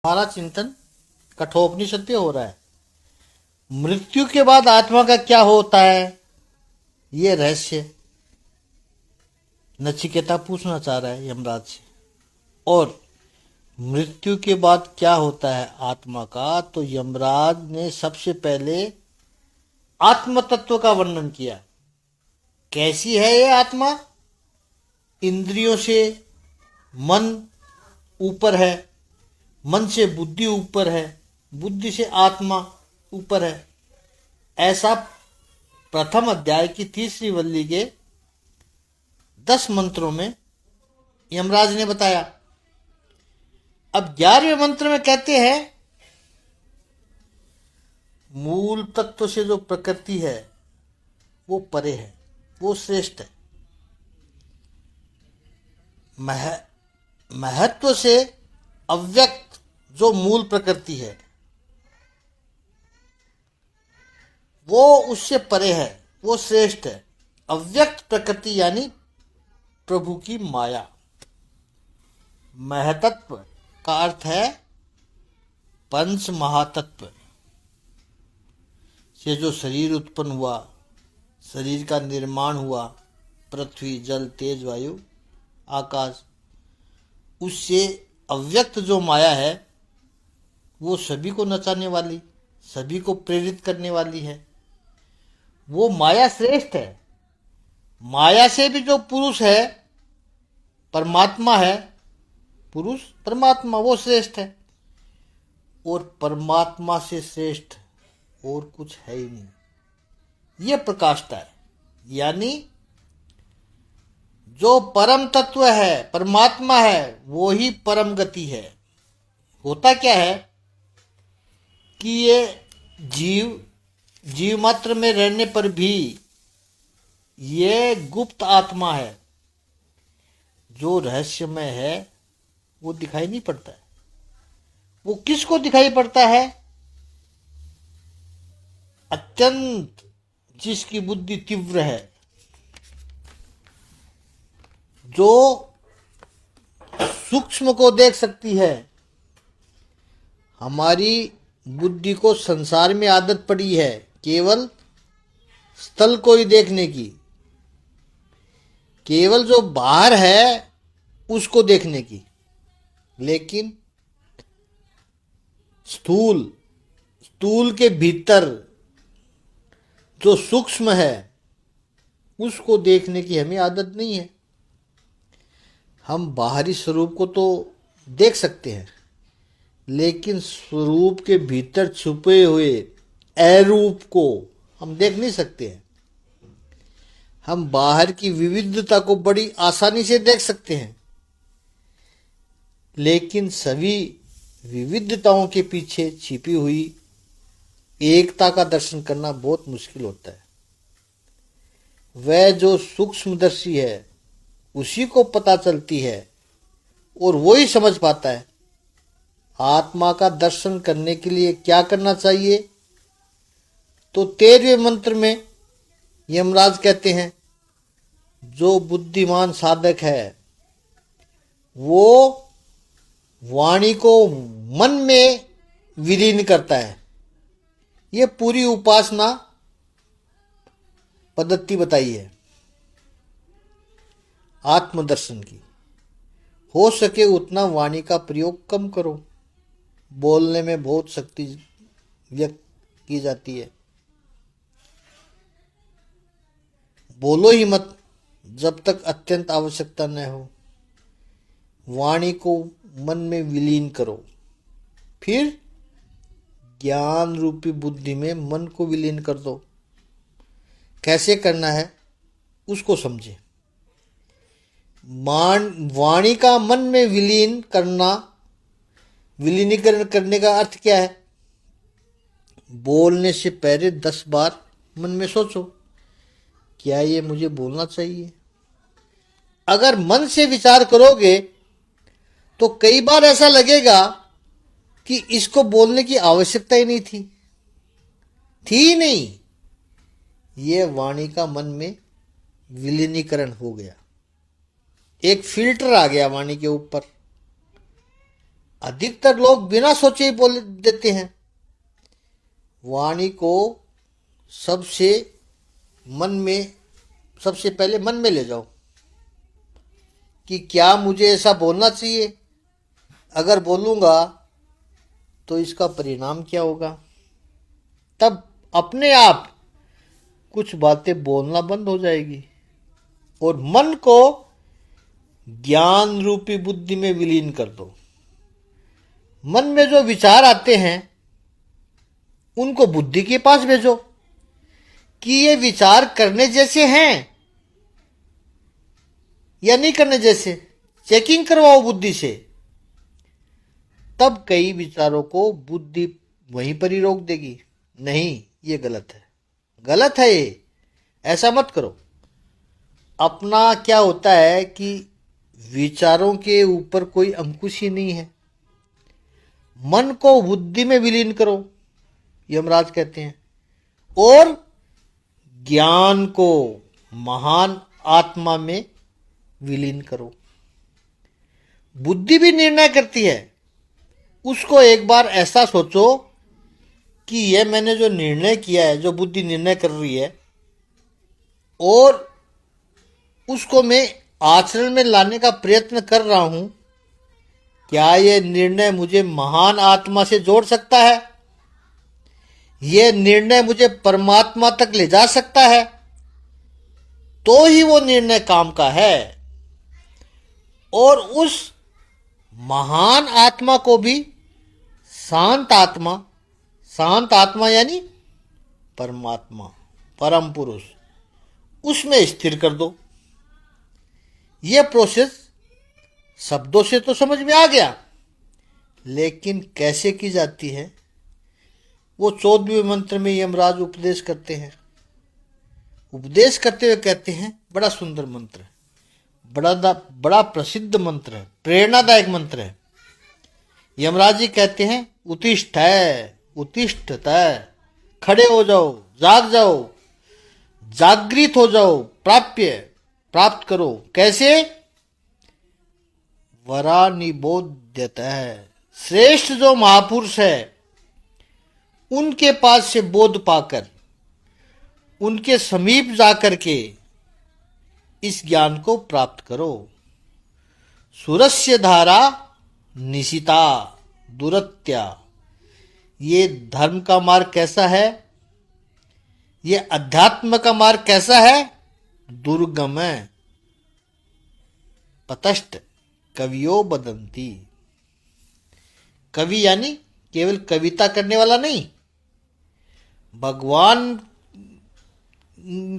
हमारा चिंतन कठोपनिषद पे हो रहा है। मृत्यु के बाद आत्मा का क्या होता है, ये रहस्य नचिकेता पूछना चाह रहा है यमराज से। और मृत्यु के बाद क्या होता है आत्मा का, तो यमराज ने सबसे पहले आत्म तत्व का वर्णन किया। कैसी है ये आत्मा? इंद्रियों से मन ऊपर है, मन से बुद्धि ऊपर है, बुद्धि से आत्मा ऊपर है। ऐसा प्रथम अध्याय की तीसरी वल्ली के 10 मंत्रों में यमराज ने बताया। अब 11वें मंत्र में कहते हैं मूल तत्व से जो प्रकृति है वो परे है, वो श्रेष्ठ है। महत्व से अव्यक्त जो मूल प्रकृति है वो उससे परे है, वो श्रेष्ठ है। अव्यक्त प्रकृति यानी प्रभु की माया। महतत्व का अर्थ है पंच महातत्व से जो शरीर उत्पन्न हुआ, शरीर का निर्माण हुआ, पृथ्वी, जल, तेज, वायु, आकाश, उससे अव्यक्त जो माया है वो सभी को नचाने वाली, सभी को प्रेरित करने वाली है। वो माया श्रेष्ठ है। माया से भी जो पुरुष है, परमात्मा है, पुरुष परमात्मा, वो श्रेष्ठ है। और परमात्मा से श्रेष्ठ और कुछ है ही नहीं। ये प्रकाशता है। यानी जो परम तत्व है, परमात्मा है, वो ही परम गति है। होता क्या है कि ये जीव मात्र में रहने पर भी ये गुप्त आत्मा है, जो रहस्यमय है, वो दिखाई नहीं पड़ता है। वो किसको दिखाई पड़ता है? अत्यंत जिसकी बुद्धि तीव्र है, जो सूक्ष्म को देख सकती है। हमारी बुद्धि को संसार में आदत पड़ी है केवल स्थल को ही देखने की, केवल जो बाहर है उसको देखने की। लेकिन स्थूल के भीतर जो सूक्ष्म है उसको देखने की हमें आदत नहीं है। हम बाहरी स्वरूप को तो देख सकते हैं, लेकिन स्वरूप के भीतर छुपे हुए अरूप को हम देख नहीं सकते हैं। हम बाहर की विविधता को बड़ी आसानी से देख सकते हैं, लेकिन सभी विविधताओं के पीछे छिपी हुई एकता का दर्शन करना बहुत मुश्किल होता है। वह जो सूक्ष्मदर्शी है उसी को पता चलती है और वो ही समझ पाता है आत्मा का दर्शन करने के लिए क्या करना चाहिए। तो 13वें मंत्र में यमराज कहते हैं जो बुद्धिमान साधक है वो वाणी को मन में विलीन करता है। ये पूरी उपासना पद्धति बताई है आत्मदर्शन की। हो सके उतना वाणी का प्रयोग कम करो। बोलने में बहुत शक्ति व्यक्त की जाती है। बोलो ही मत जब तक अत्यंत आवश्यकता न हो। वाणी को मन में विलीन करो, फिर ज्ञान रूपी बुद्धि में मन को विलीन कर दो। कैसे करना है उसको समझे। वाणी का मन में विलीन करना, विलीनीकरण करने का अर्थ क्या है? बोलने से पहले 10 बार मन में सोचो, क्या ये मुझे बोलना चाहिए? अगर मन से विचार करोगे तो कई बार ऐसा लगेगा कि इसको बोलने की आवश्यकता ही नहीं थी नहीं। ये वाणी का मन में विलीनीकरण हो गया, एक फिल्टर आ गया वाणी के ऊपर। अधिकतर लोग बिना सोचे ही बोल देते हैं। वाणी को सबसे मन में सबसे पहले मन में ले जाओ कि क्या मुझे ऐसा बोलना चाहिए, अगर बोलूंगा तो इसका परिणाम क्या होगा। तब अपने आप कुछ बातें बोलना बंद हो जाएगी और मन को ज्ञान रूपी बुद्धि में विलीन कर दो। मन में जो विचार आते हैं उनको बुद्धि के पास भेजो कि ये विचार करने जैसे हैं या नहीं करने जैसे, चेकिंग करवाओ बुद्धि से। तब कई विचारों को बुद्धि वहीं पर ही रोक देगी, नहीं ये गलत है, गलत है ये, ऐसा मत करो। अपना क्या होता है कि विचारों के ऊपर कोई अंकुश ही नहीं है। मन को बुद्धि में विलीन करो, यमराज कहते हैं, और ज्ञान को महान आत्मा में विलीन करो। बुद्धि भी निर्णय करती है, उसको एक बार ऐसा सोचो कि यह मैंने जो निर्णय किया है, जो बुद्धि निर्णय कर रही है, और उसको मैं आचरण में लाने का प्रयत्न कर रहा हूं, क्या यह निर्णय मुझे महान आत्मा से जोड़ सकता है, यह निर्णय मुझे परमात्मा तक ले जा सकता है, तो ही वो निर्णय काम का है। और उस महान आत्मा को भी शांत आत्मा यानी परमात्मा, परम पुरुष, उसमें स्थिर कर दो। यह प्रोसेस शब्दों से तो समझ में आ गया, लेकिन कैसे की जाती है वो 14वें मंत्र में यमराज उपदेश करते हैं। उपदेश करते हुए कहते हैं, बड़ा सुंदर मंत्र है, बड़ा प्रसिद्ध मंत्र है, प्रेरणादायक मंत्र है। यमराज जी कहते हैं, उत्तिष्ठ, खड़े हो जाओ, जाग जाओ, जागृत हो जाओ, प्राप्त करो। कैसे? वरा निबोध्यत है, श्रेष्ठ जो महापुरुष है उनके पास से बोध पाकर, उनके समीप जाकर के इस ज्ञान को प्राप्त करो। सुरस्य धारा निशिता दुरत्या, ये धर्म का मार्ग कैसा है, ये अध्यात्म का मार्ग कैसा है, दुर्गम है। पतष्ट कवियो बदंती, कवि यानी केवल कविता करने वाला नहीं, भगवान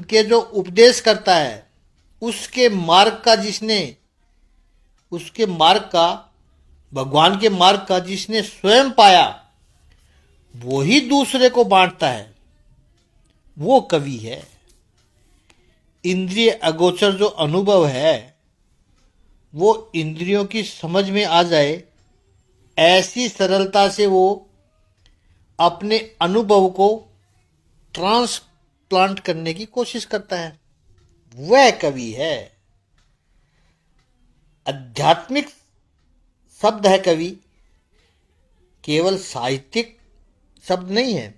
के जो उपदेश करता है उसके मार्ग का भगवान के मार्ग का जिसने स्वयं पाया, वो ही दूसरे को बांटता है, वो कवि है। इंद्रिय अगोचर जो अनुभव है वो इंद्रियों की समझ में आ जाए, ऐसी सरलता से वो अपने अनुभव को ट्रांसप्लांट करने की कोशिश करता है, वह कवि है। आध्यात्मिक शब्द है कवि, केवल साहित्यिक शब्द नहीं है।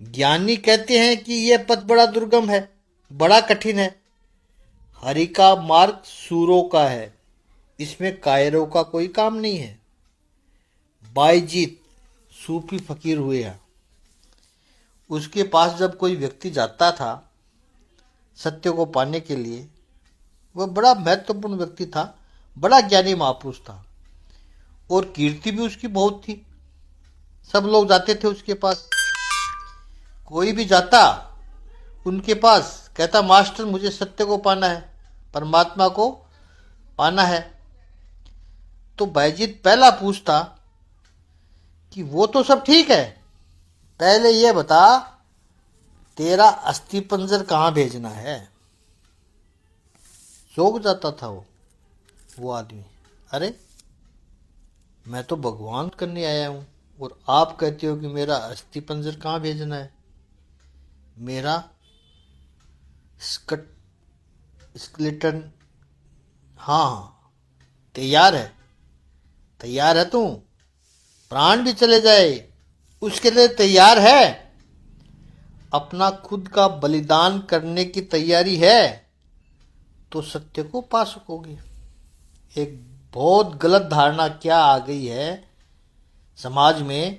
ज्ञानी कहते हैं कि यह पथ बड़ा दुर्गम है, बड़ा कठिन है। हरि का मार्ग सूरों का है, इसमें कायरों का कोई काम नहीं है। बायजीत सूफी फकीर हुए हैं, उसके पास जब कोई व्यक्ति जाता था सत्य को पाने के लिए, वह बड़ा महत्वपूर्ण व्यक्ति था, बड़ा ज्ञानी महापुरुष था और कीर्ति भी उसकी बहुत थी। सब लोग जाते थे उसके पास, कोई भी जाता उनके पास कहता, मास्टर मुझे सत्य को पाना है, परमात्मा को पाना है। तो बायजीत पहला पूछता कि वो तो सब ठीक है, पहले ये बता तेरा अस्थि पंजर कहाँ भेजना है। चौंक जाता था वो आदमी, अरे मैं तो भगवान करने आया हूं और आप कहते हो कि मेरा अस्थि पंजर कहाँ भेजना है। मेरा स्केलेटन हाँ तैयार है तू, प्राण भी चले जाए उसके लिए तैयार है, अपना खुद का बलिदान करने की तैयारी है, तो सत्य को पा सकोगे। एक बहुत गलत धारणा क्या आ गई है समाज में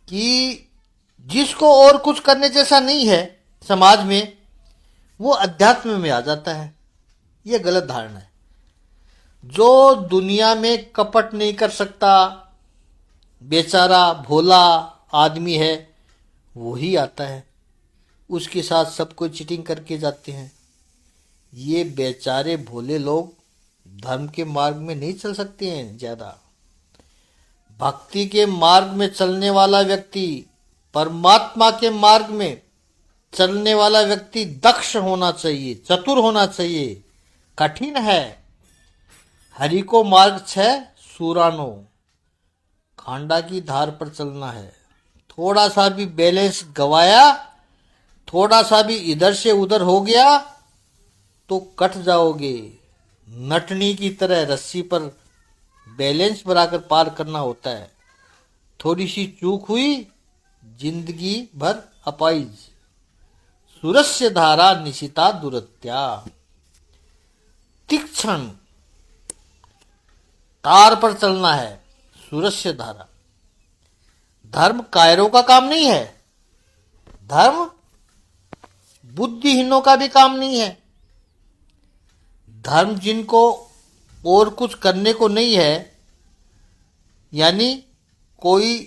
कि जिसको और कुछ करने जैसा नहीं है समाज में, वो अध्यात्म में आ जाता है। यह गलत धारणा है। जो दुनिया में कपट नहीं कर सकता, बेचारा भोला आदमी है, वही आता है, उसके साथ सब कोई चीटिंग करके जाते हैं। ये बेचारे भोले लोग धर्म के मार्ग में नहीं चल सकते हैं ज्यादा। भक्ति के मार्ग में चलने वाला व्यक्ति, परमात्मा के मार्ग में चलने वाला व्यक्ति दक्ष होना चाहिए, चतुर होना चाहिए। कठिन है। हरि को मार्ग 6 सुरानो, खांडा की धार पर चलना है। थोड़ा सा भी बैलेंस गवाया, थोड़ा सा भी इधर से उधर हो गया तो कट जाओगे। नटनी की तरह रस्सी पर बैलेंस बनाकर पार करना होता है। थोड़ी सी चूक हुई, जिंदगी भर अपाइज। सुरस्य धारा निशिता दुरत्या। तीक्ष्ण तार पर चलना है, सुरस्य धारा। धर्म कायरों का काम नहीं है, धर्म बुद्धिहीनों का भी काम नहीं है। धर्म जिनको और कुछ करने को नहीं है, यानी कोई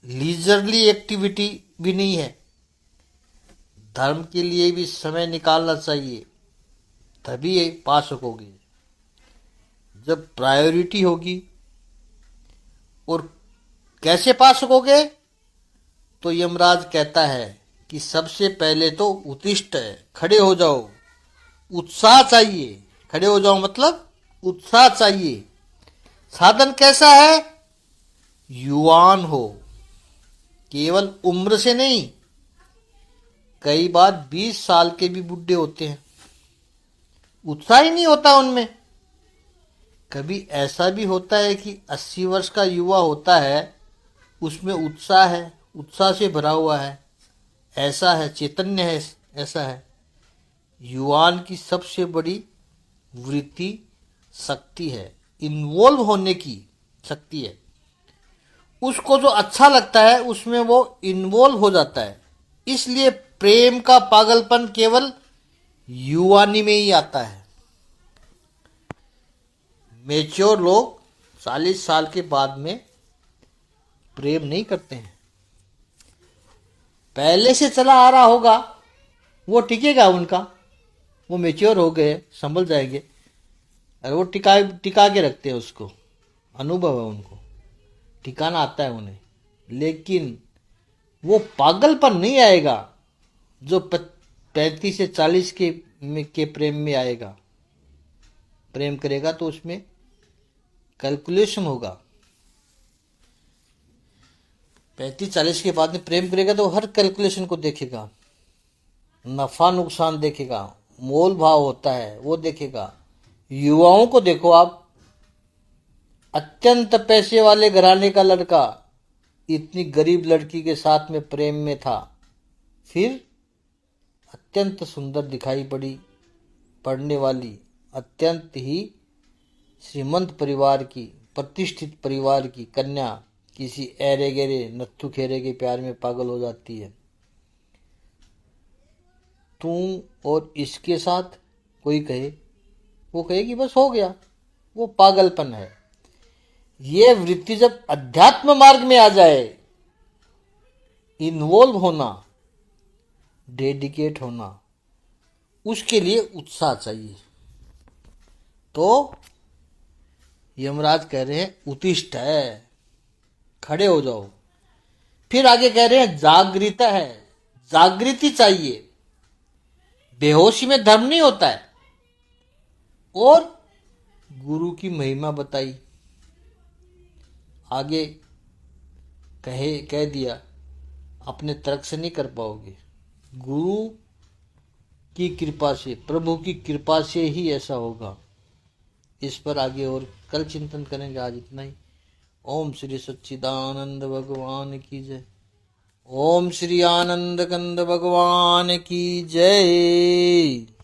लीजरली एक्टिविटी भी नहीं है, धर्म के लिए भी समय निकालना चाहिए, तभी ये पा सकोगे। जब प्रायोरिटी होगी। और कैसे पा सकोगे? तो यमराज कहता है कि सबसे पहले तो उत्तिष्ठ है, खड़े हो जाओ, उत्साह चाहिए। खड़े हो जाओ मतलब उत्साह चाहिए। साधन कैसा है? युवान हो, केवल उम्र से नहीं, कई बार 20 साल के भी बुढ़े होते हैं, उत्साह ही नहीं होता उनमें। कभी ऐसा भी होता है कि 80 वर्ष का युवा होता है, उसमें उत्साह है, उत्साह से भरा हुआ है, ऐसा है, चैतन्य है, ऐसा है। युवान की सबसे बड़ी वृत्ति शक्ति है, इन्वॉल्व होने की शक्ति है। उसको जो अच्छा लगता है उसमें वो इन्वॉल्व हो जाता है। इसलिए प्रेम का पागलपन केवल युवानी में ही आता है। मैच्योर लोग 40 साल के बाद में प्रेम नहीं करते हैं। पहले से चला आ रहा होगा वो टिकेगा उनका, वो मैच्योर हो गए, संभल जाएंगे, और वो टिका के रखते हैं उसको, अनुभव है उनको, ठिकाना आता है उन्हें। लेकिन वो पागलपन नहीं आएगा जो 35 से 40 के प्रेम में आएगा। प्रेम करेगा तो उसमें कैलकुलेशन होगा। 35-40 के बाद में प्रेम करेगा तो हर कैलकुलेशन को देखेगा, नफा नुकसान देखेगा, मोल भाव होता है वो देखेगा। युवाओं को देखो आप, अत्यंत पैसे वाले घराने का लड़का इतनी गरीब लड़की के साथ में प्रेम में था, फिर अत्यंत सुंदर दिखाई पड़ी, पढ़ने वाली, अत्यंत ही श्रीमंत परिवार की, प्रतिष्ठित परिवार की कन्या किसी ऐरे गहरे नत्थु खेरे के प्यार में पागल हो जाती है। तू और इसके साथ कोई कहे, वो कहेगी बस हो गया, वो पागलपन है। ये वृत्ति जब अध्यात्म मार्ग में आ जाए, इन्वॉल्व होना, डेडिकेट होना, उसके लिए उत्साह चाहिए। तो यमराज कह रहे हैं उत्तिष्ठ है, खड़े हो जाओ। फिर आगे कह रहे हैं जागृत है, जागृति चाहिए। बेहोशी में धर्म नहीं होता है। और गुरु की महिमा बताई, आगे कह दिया अपने तर्क से नहीं कर पाओगे, गुरु की कृपा से, प्रभु की कृपा से ही ऐसा होगा। इस पर आगे और कल चिंतन करेंगे। आज इतना ही। ओम श्री सच्चिदानंद भगवान की जय। ओम श्री आनंद कंद भगवान की जय।